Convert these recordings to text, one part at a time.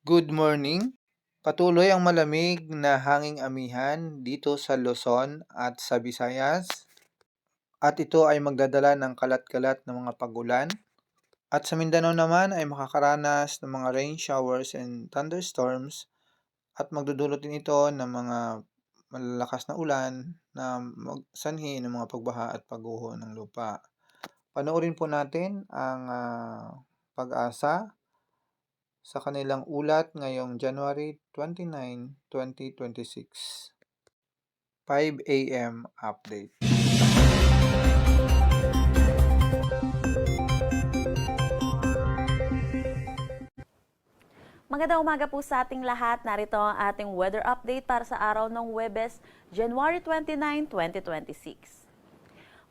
Good morning. Patuloy ang malamig na hanging amihan dito sa Luzon at sa Visayas at ito ay magdadala ng kalat-kalat na mga pag-ulan. At sa Mindanao naman ay makakaranas ng mga rain showers and thunderstorms at magdudulot din ito ng mga malalakas na ulan na sanhi ng mga pagbaha at pagguho ng lupa. Panoorin po natin ang Pag-asa sa kanilang ulat ngayong January 29, 2026. 5 AM update. Magandang umaga po sa ating lahat. Narito ang ating weather update para sa araw ng Huwebes, January 29, 2026.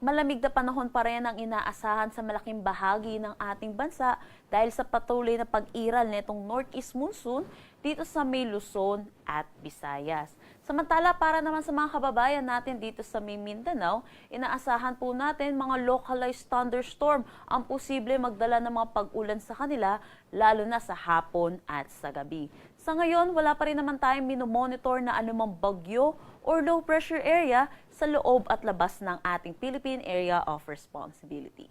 Malamig na panahon pa rin ang inaasahan sa malaking bahagi ng ating bansa dahil sa patuloy na pag-iral nitong northeast monsoon dito sa may Luzon at Visayas. Samantala, para naman sa mga kababayan natin dito sa may Mindanao, inaasahan po natin mga localized thunderstorm ang posible magdala ng mga pag-ulan sa kanila, lalo na sa hapon at sa gabi. Sa ngayon, wala pa rin naman tayong minomonitor na anumang bagyo or low pressure area sa loob at labas ng ating Philippine Area of Responsibility.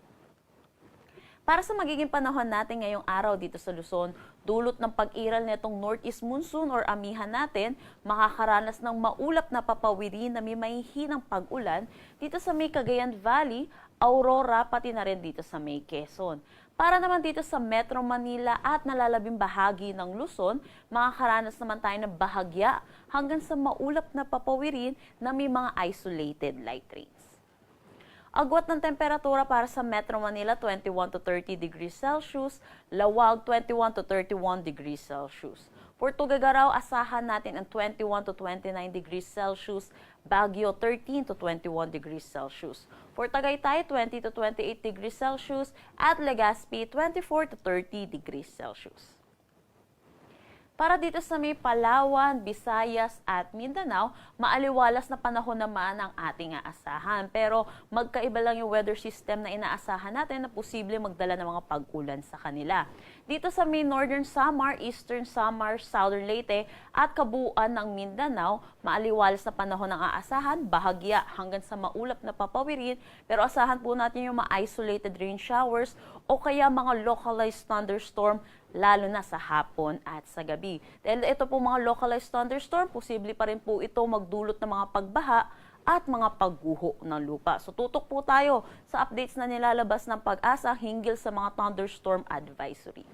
Para sa magiging panahon natin ngayong araw dito sa Luzon, dulot ng pag-iral nitong northeast monsoon or amihan natin, makakaranas ng maulap na papawirin na may mahihinang pag-ulan dito sa may Cagayan Valley, Aurora, pati na rin dito sa may Quezon. Para naman dito sa Metro Manila at nalalabing bahagi ng Luzon, makakaranas naman tayo ng bahagya hanggang sa maulap na papawirin na may mga isolated light rains. Agwat ng temperatura para sa Metro Manila, 21 to 30 degrees Celsius, Lawag, 21 to 31 degrees Celsius. For Tuguegarao, asahan natin ang 21 to 29 degrees Celsius, Baguio, 13 to 21 degrees Celsius. For Tagaytay, 20 to 28 degrees Celsius, at Legazpi, 24 to 30 degrees Celsius. Para dito sa may Palawan, Visayas at Mindanao, maaliwalas na panahon naman ang ating aasahan. Pero magkaiba lang yung weather system na inaasahan natin na posible magdala ng mga pag-ulan sa kanila. Dito sa may Northern Samar, Eastern Samar, Southern Leyte at kabuuan ng Mindanao, maaliwalas na panahon ang aasahan, bahagya hanggang sa maulap na papawirin. Pero asahan po natin yung mga isolated rain showers o kaya mga localized thunderstorm lalo na sa hapon at sa gabi. Dahil ito po mga localized thunderstorm, posible pa rin po ito magdulot ng mga pagbaha at mga pagguho ng lupa. So tutok po tayo sa updates na nilalabas ng Pag-asa hinggil sa mga thunderstorm advisory.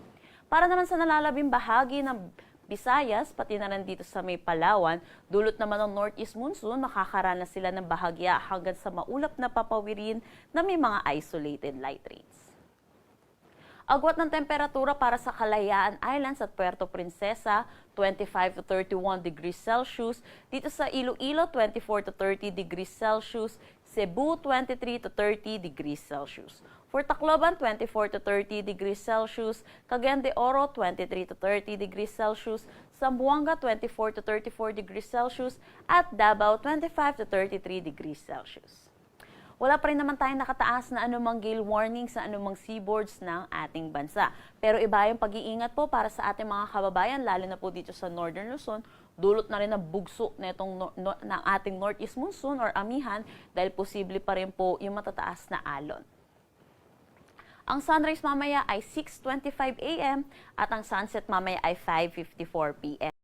Para naman sa nalalabing bahagi ng Visayas, pati na rin dito sa may Palawan, dulot naman ng northeast monsoon, makakaranas sila ng bahagya hanggang sa maulap na papawirin na may mga isolated light rains. Agwat ng temperatura para sa Kalayaan Islands at Puerto Princesa, 25 to 31 degrees Celsius. Dito sa Iloilo, 24 to 30 degrees Celsius. Cebu, 23 to 30 degrees Celsius. For Tacloban, 24 to 30 degrees Celsius. Cagayan de Oro, 23 to 30 degrees Celsius. Zamboanga, 24 to 34 degrees Celsius. At Davao, 25 to 33 degrees Celsius. Wala pa rin naman tayong nakataas na anumang gale warning sa anumang seaboards ng ating bansa. Pero iba yung pag-iingat po para sa ating mga kababayan, lalo na po dito sa Northern Luzon, dulot na rin ng bugso ng ating northeast monsoon or amihan dahil posible pa rin po yung matataas na alon. Ang sunrise mamaya ay 6:25 AM at ang sunset mamaya ay 5:54 PM.